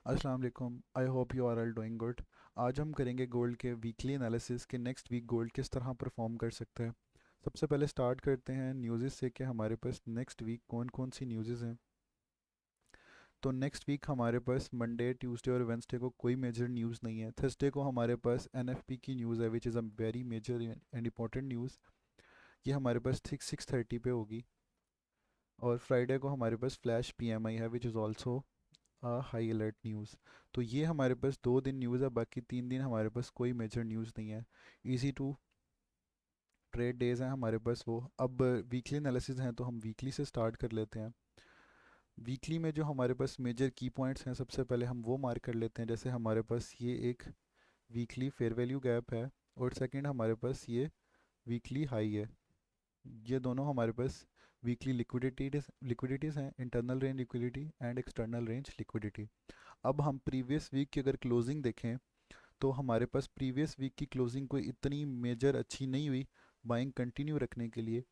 अस्सलाम वालेकुम। I hope you are all doing good. आज हम करेंगे गोल्ड के वीकली एनालिसिस कि नेक्स्ट वीक गोल्ड किस तरह परफॉर्म कर सकता है। सबसे पहले स्टार्ट करते हैं न्यूज़ से कि हमारे पास नेक्स्ट वीक कौन कौन सी न्यूज़ हैं। तो नेक्स्ट वीक हमारे पास मंडे ट्यूसडे और वेंसडे को कोई मेजर न्यूज़ नहीं है। थर्सडे को हमारे पास एनएफपी की न्यूज़ है which is a very major and important news. ये हमारे पास 6:30 पे होगी। और फ्राइडे को हमारे पास फ्लैश पीएमआई है which is also high alert news. तो ये हमारे पास 2 दिन न्यूज़ है, बाकी 3 दिन हमारे पास कोई मेजर न्यूज़ नहीं है। इजी टू ट्रेड डेज हैं हमारे पास वो। अब वीकली एनालिसिस हैं तो हम वीकली से स्टार्ट कर लेते हैं। वीकली में जो हमारे पास मेजर की पॉइंट्स हैं सबसे पहले हम वो मार्क कर लेते हैं। जैसे हमारे पास ये एक वीकली फेयर वैल्यू गैप है और सेकंड हमारे पास ये वीकली हाई है। ये दोनों हमारे पास वीकली लिक्विडिटीज़ हैं, internal range liquidity and external range liquidity. अब हम प्रीवियस वीक की अगर क्लोजिंग देखें तो हमारे पास प्रीवियस वीक की क्लोजिंग कोई इतनी मेजर अच्छी नहीं हुई बाइंग कंटिन्यू रखने के लिए।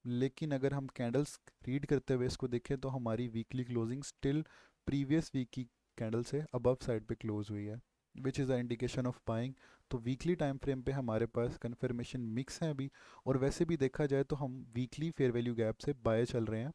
लेकिन अगर हम कैंडल्स रीड करते हुए इसको देखें तो हमारी weekly closing still previous week की कैंडल से अबव साइड पे क्लोज हुई है which is a indication of buying. तो वीकली टाइम फ्रेम पे हमारे पास कन्फर्मेशन मिक्स है अभी। और वैसे भी देखा जाए तो हम वीकली फेयर वैल्यू गैप से बाय चल रहे हैं।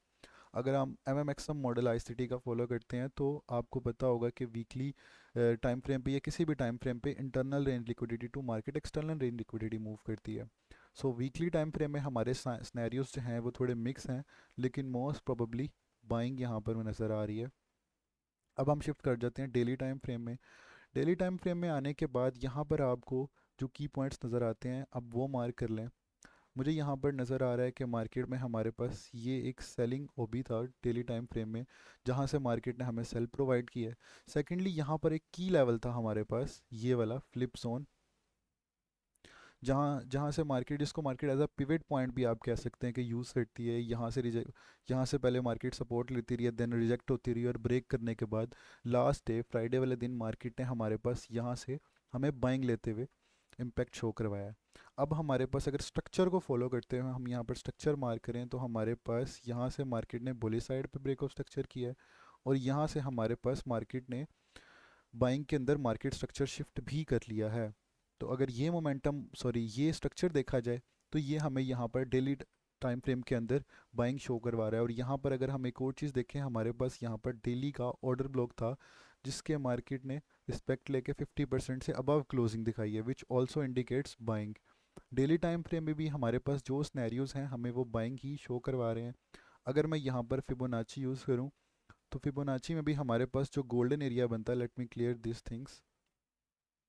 अगर हम एम एम एक्सम मॉडल आईसीटी का फॉलो करते हैं तो आपको पता होगा कि वीकली टाइम फ्रेम पे या किसी भी टाइम फ्रेम पे internal range liquidity to market external range liquidity move करती है। सो वीकली टाइम फ्रेम में हमारे स्नैरियोज जो हैं वो थोड़े मिक्स हैं, लेकिन मोस्ट प्रोबेबली बाइंग यहाँ पर नज़र आ रही है। अब हम शिफ्ट कर जाते हैं डेली टाइम फ्रेम में। डेली टाइम फ्रेम में आने के बाद यहाँ पर आपको जो की पॉइंट्स नज़र आते हैं अब वो मार्क कर लें। मुझे यहाँ पर नज़र आ रहा है कि मार्केट में हमारे पास ये एक सेलिंग ओबी था डेली टाइम फ्रेम में, जहाँ से मार्केट ने हमें सेल प्रोवाइड किया है। सेकेंडली यहाँ पर एक की लेवल था हमारे पास ये वाला फ्लिप जोन, जहाँ जहाँ से मार्केट, जिसको market as a pivot point भी आप कह सकते हैं कि यूज़ करती है। यहाँ से रिजेक्ट, यहाँ से पहले मार्केट सपोर्ट लेती रही है, देन रिजेक्ट होती रही और ब्रेक करने के बाद लास्ट डे फ्राइडे वाले दिन मार्केट ने हमारे पास यहाँ से हमें बाइंग लेते हुए इम्पैक्ट शो करवाया है। अब हमारे पास अगर स्ट्रक्चर को फॉलो करते हुए हम यहाँ पर स्ट्रक्चर मार्क करें तो हमारे पास यहाँ से मार्केट ने बुलिश साइड पे ब्रेक ऑफ स्ट्रक्चर किया है और यहाँ से हमारे पास मार्केट ने बाइंग के अंदर मार्केट स्ट्रक्चर शिफ्ट भी कर लिया है। तो अगर ये मोमेंटम सॉरी ये स्ट्रक्चर देखा जाए तो ये हमें यहाँ पर डेली टाइम फ्रेम के अंदर बाइंग शो करवा रहा है। और यहाँ पर अगर हम एक और चीज़ देखें, हमारे पास यहाँ पर डेली का ऑर्डर ब्लॉक था जिसके मार्केट ने रिस्पेक्ट लेके 50% से अबव क्लोजिंग दिखाई है which also indicates buying. Daily time frame में भी हमारे पास जो स्नैरियोज हैं हमें वो बाइंग ही शो करवा रहे हैं। अगर मैं यहाँ पर फिबोनाची यूज़ करूँ तो फिबोनाची में भी हमारे पास जो गोल्डन एरिया बनता है, let me clear this things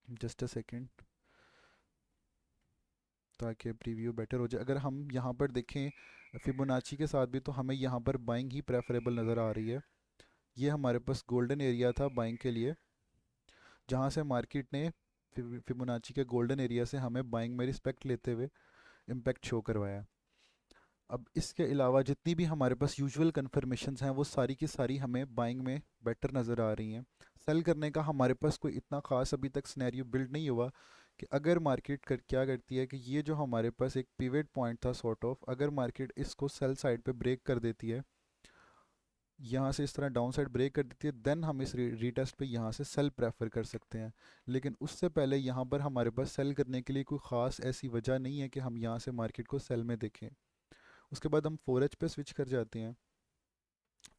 just a second ताकि प्रीव्यू बेटर हो जाए। अगर हम यहाँ पर देखें फिबोनाची के साथ भी तो हमें यहाँ पर बाइंग ही प्रेफरेबल नज़र आ रही है। ये हमारे पास गोल्डन एरिया था बाइंग के लिए, जहाँ से मार्केट ने फिबोनाची के गोल्डन एरिया से हमें बाइंग में रिस्पेक्ट लेते हुए इम्पैक्ट शो करवाया। अब इसके अलावा जितनी भी हमारे पास यूजुअल कन्फर्मेशंस हैं वो सारी की सारी हमें बाइंग में बेटर नज़र आ रही हैं। सेल करने का हमारे पास कोई इतना ख़ास अभी तक सिनेरियो बिल्ड नहीं हुआ कि अगर मार्केट क्या करती है कि ये जो हमारे पास एक पिवट पॉइंट था सॉर्ट ऑफ, अगर मार्केट इसको सेल साइड पे ब्रेक कर देती है, यहाँ से इस तरह डाउन साइड ब्रेक कर देती है, देन हम इस रीटेस्ट पे यहाँ से सेल प्रेफर कर सकते हैं। लेकिन उससे पहले यहाँ पर हमारे पास सेल करने के लिए कोई ख़ास ऐसी वजह नहीं है कि हम यहाँ से मार्केट को सेल में देखें। उसके बाद हम 4H पे स्विच कर जाते हैं।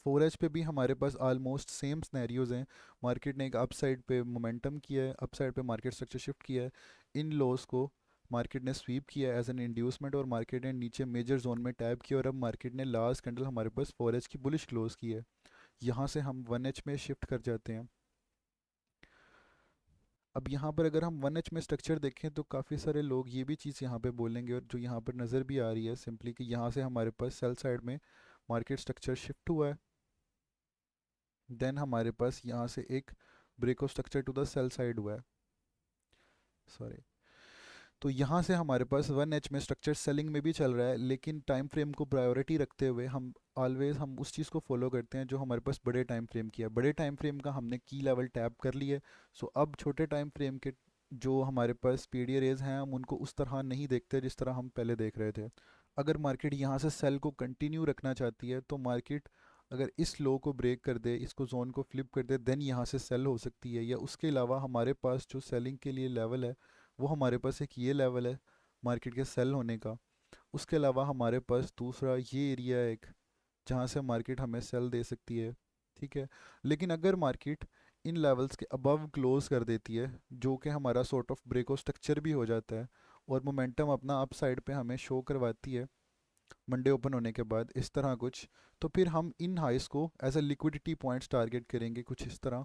4H पे भी हमारे पास ऑलमोस्ट सेम स्नैरियोज हैं। मार्केट ने एक अप साइड पे मोमेंटम किया है, अप साइड पे मार्केट स्ट्रक्चर शिफ्ट किया है। इन लॉस को मार्केट ने स्वीप किया एज एन इंड्यूसमेंट और मार्केट ने नीचे मेजर जोन में टैप किया और अब मार्केट ने लास्ट कैंडल हमारे पास 4H की बुलिश क्लोज की है। यहाँ से हम 1H में शिफ्ट कर जाते हैं। अब यहाँ पर अगर हम 1H में स्ट्रक्चर देखें तो काफ़ी सारे लोग ये भी चीज़ यहाँ पे बोलेंगे और जो यहाँ पर नज़र भी आ रही है सिंपली कि यहाँ से हमारे पास सेल साइड में मार्केट स्ट्रक्चर शिफ्ट हुआ है। देन हमारे पास यहाँ से एक break of structure to the sell side हुआ है, सॉरी। तो यहाँ से हमारे पास 1H में स्ट्रक्चर सेलिंग में भी चल रहा है, लेकिन टाइम फ्रेम को प्रायोरिटी रखते हुए हम ऑलवेज हम उस चीज़ को फॉलो करते हैं जो हमारे पास बड़े टाइम फ्रेम की है। बड़े टाइम फ्रेम का हमने की लेवल टैप कर लिया है। सो अब छोटे टाइम फ्रेम के जो हमारे पास पीडी रेज हैं हम उनको उस तरह नहीं देखते जिस तरह हम पहले देख रहे थे। अगर मार्केट यहाँ से सेल को कंटिन्यू रखना चाहती है तो मार्केट अगर इस लो को ब्रेक कर दे, इसको जोन को फ्लिप कर दे, देन यहाँ से सेल हो सकती है। या उसके अलावा हमारे पास जो सेलिंग के लिए लेवल है वो हमारे पास एक ये लेवल है मार्केट के सेल होने का। उसके अलावा हमारे पास दूसरा ये एरिया है एक, जहाँ से मार्केट हमें सेल दे सकती है। ठीक है। लेकिन अगर मार्केट इन लेवल्स के अबव क्लोज कर देती है, जो कि हमारा सॉर्ट ऑफ ब्रेक और स्ट्रक्चर भी हो जाता है, और मोमेंटम अपना अप साइड पे हमें शो करवाती है मंडे ओपन होने के बाद इस तरह कुछ, तो फिर हम इन हाइस को as a liquidity points target करेंगे कुछ इस तरह।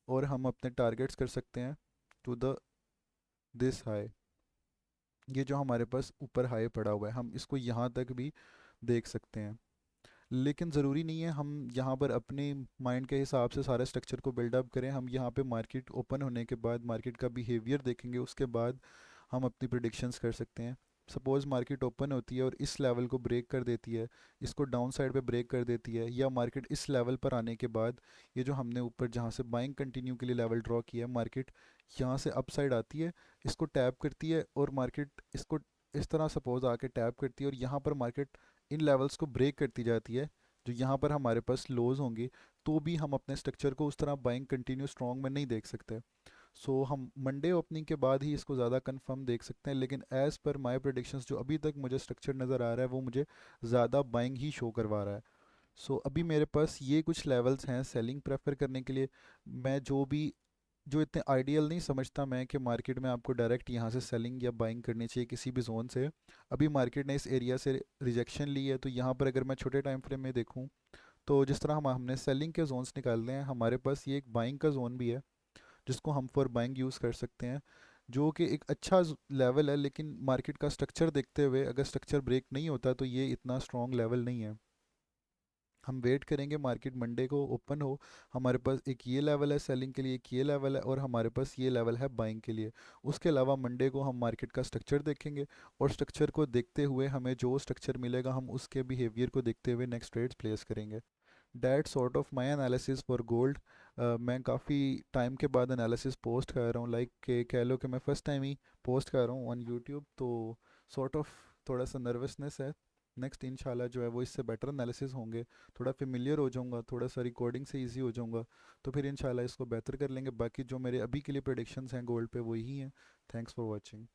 और हम अपने टारगेट्स कर सकते हैं टू द दिस हाई। ये जो हमारे पास ऊपर हाई पड़ा हुआ है, हम इसको यहाँ तक भी देख सकते हैं। लेकिन ज़रूरी नहीं है हम यहाँ पर अपने माइंड के हिसाब से सारे स्ट्रक्चर को बिल्डअप करें। हम यहाँ पे मार्केट ओपन होने के बाद मार्केट का बिहेवियर देखेंगे, उसके बाद हम अपनी प्रिडिक्शंस कर सकते हैं। सपोज़ मार्केट ओपन होती है और इस लेवल को ब्रेक कर देती है, इसको डाउन साइड पे ब्रेक कर देती है, या मार्केट इस लेवल पर आने के बाद ये जो हमने ऊपर जहाँ से बाइंग कंटिन्यू के लिए लेवल ड्रॉ किया है, मार्केट यहाँ से अप साइड आती है, इसको टैप करती है, और मार्केट इसको इस तरह सपोज़ आके टैप करती है, और यहाँ पर मार्केट इन लेवल्स को ब्रेक करती जाती है, जो यहाँ पर हमारे पास लोज होंगे, तो भी हम अपने स्ट्रक्चर को उस तरह बाइंग कंटिन्यू स्ट्रॉन्ग में नहीं देख सकते। सो हम मंडे ओपनिंग के बाद ही इसको ज़्यादा कंफर्म देख सकते हैं। लेकिन एज़ पर माय प्रेडिक्शंस जो अभी तक मुझे स्ट्रक्चर नज़र आ रहा है वो मुझे ज़्यादा बाइंग ही शो करवा रहा है। सो अभी मेरे पास ये कुछ लेवल्स हैं सेलिंग प्रेफर करने के लिए। मैं जो इतने आइडियल नहीं समझता मैं कि मार्केट में आपको डायरेक्ट यहाँ से सेलिंग या बाइंग करनी चाहिए किसी भी जोन से। अभी मार्केट ने इस एरिया से रिजेक्शन ली है, तो यहाँ पर अगर मैं छोटे टाइम फ्रेम में देखूँ, तो जिस तरह हमने सेलिंग के जोन्स निकालने हैं, हमारे पास ये एक बाइंग का जोन भी है जिसको हम फॉर बाइंग यूज़ कर सकते हैं, जो कि एक अच्छा लेवल है। लेकिन मार्केट का स्ट्रक्चर देखते हुए अगर स्ट्रक्चर ब्रेक नहीं होता तो ये इतना स्ट्रॉन्ग लेवल नहीं है। हम वेट करेंगे मार्केट मंडे को ओपन हो, हमारे पास एक ये लेवल है सेलिंग के लिए, एक ये लेवल है, और हमारे पास ये लेवल है बाइंग के लिए। उसके अलावा मंडे को हम मार्केट का स्ट्रक्चर देखेंगे, और स्ट्रक्चर को देखते हुए हमें जो स्ट्रक्चर मिलेगा हम उसके बिहेवियर को देखते हुए नेक्स्ट ट्रेड्स प्लेस करेंगे। That sort of my analysis for gold. मैं काफ़ी टाइम के बाद एनालिसिस पोस्ट कर रहा हूँ, लाइक के कह लो कि मैं फ़र्स्ट टाइम ही पोस्ट कर रहा हूँ ऑन यूट्यूब, तो सॉर्ट ऑफ थोड़ा सा नर्वसनेस है। नेक्स्ट इंशाल्लाह जो है वो इससे बेटर एनालिसिस होंगे, थोड़ा फेमिलियर हो जाऊंगा, थोड़ा सा रिकॉर्डिंग से इजी हो जाऊंगा, तो फिर इंशाल्लाह इसको बेहतर कर लेंगे। बाकी जो मेरे अभी के लिए प्रेडिक्शंस हैं गोल्ड पे वही हैं। Thanks for watching.